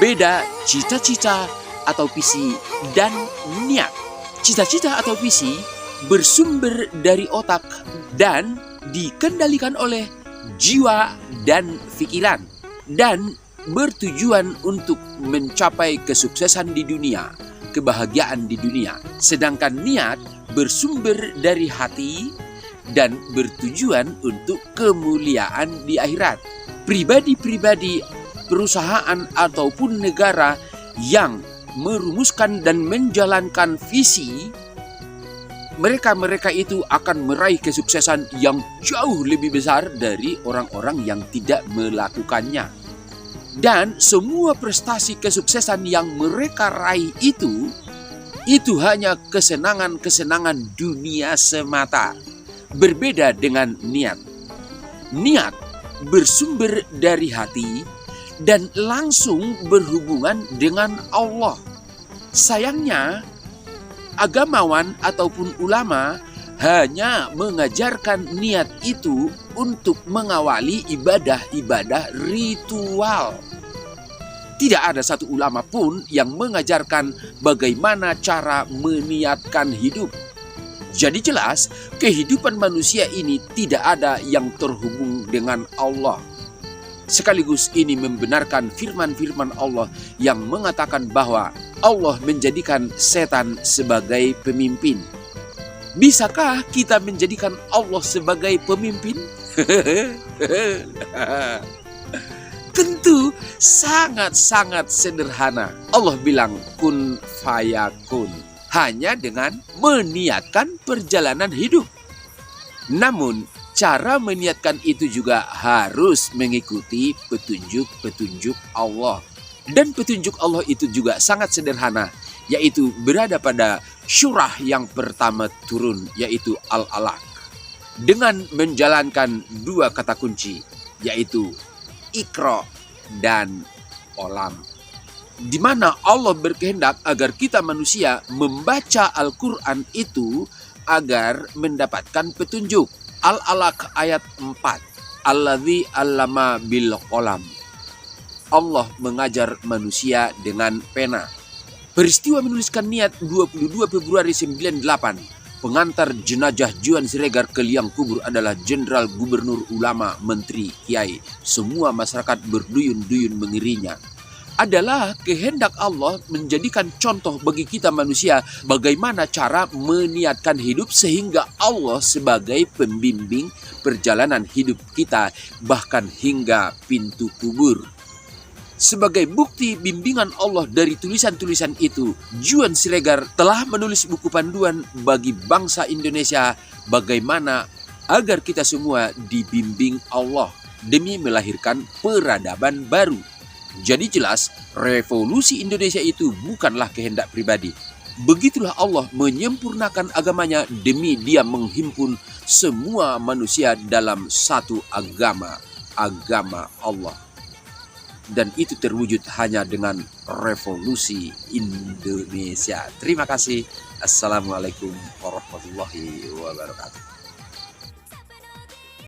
Beda cita-cita atau visi dan niat. Cita-cita atau visi bersumber dari otak dan dikendalikan oleh jiwa dan pikiran dan bertujuan untuk mencapai kesuksesan di dunia, kebahagiaan di dunia. Sedangkan niat bersumber dari hati dan bertujuan untuk kemuliaan di akhirat. Pribadi-pribadi, perusahaan ataupun negara yang merumuskan dan menjalankan visi, mereka itu akan meraih kesuksesan yang jauh lebih besar dari orang-orang yang tidak melakukannya. Dan semua prestasi kesuksesan yang mereka raih itu hanya kesenangan-kesenangan dunia semata. Berbeda dengan niat. Niat bersumber dari hati dan langsung berhubungan dengan Allah. Sayangnya, agamawan ataupun ulama hanya mengajarkan niat itu untuk mengawali ibadah-ibadah ritual. Tidak ada satu ulama pun yang mengajarkan bagaimana cara meniatkan hidup. Jadi jelas, kehidupan manusia ini tidak ada yang terhubung dengan Allah. Sekaligus ini membenarkan firman-firman Allah yang mengatakan bahwa Allah menjadikan setan sebagai pemimpin. Bisakah kita menjadikan Allah sebagai pemimpin? Tentu sangat-sangat sederhana. Allah bilang kun fayakun. Hanya dengan meniatkan perjalanan hidup. Namun, cara meniatkan itu juga harus mengikuti petunjuk-petunjuk Allah. Dan petunjuk Allah itu juga sangat sederhana, yaitu berada pada surah yang pertama turun, yaitu Al-Alaq. Dengan menjalankan dua kata kunci, yaitu Iqra dan Qalam. Di mana Allah berkehendak agar kita manusia membaca Al-Quran itu agar mendapatkan petunjuk. Al-Alaq ayat 4. Alladzi 'allama bil qalam. Allah mengajar manusia dengan pena. Peristiwa menuliskan niat 22 Februari 98. Pengantar jenazah Juan Siregar ke liang kubur adalah Jenderal Gubernur Ulama Menteri Kiai. Semua masyarakat berduyun-duyun mengirinya. Adalah kehendak Allah menjadikan contoh bagi kita manusia bagaimana cara meniatkan hidup sehingga Allah sebagai pembimbing perjalanan hidup kita bahkan hingga pintu kubur. Sebagai bukti bimbingan Allah dari tulisan-tulisan itu, Juan Siregar telah menulis buku panduan bagi bangsa Indonesia bagaimana agar kita semua dibimbing Allah demi melahirkan peradaban baru. Jadi jelas, revolusi Indonesia itu bukanlah kehendak pribadi. Begitulah Allah menyempurnakan agamanya demi dia menghimpun semua manusia dalam satu agama, agama Allah. Dan itu terwujud hanya dengan revolusi Indonesia. Terima kasih. Assalamualaikum warahmatullahi wabarakatuh.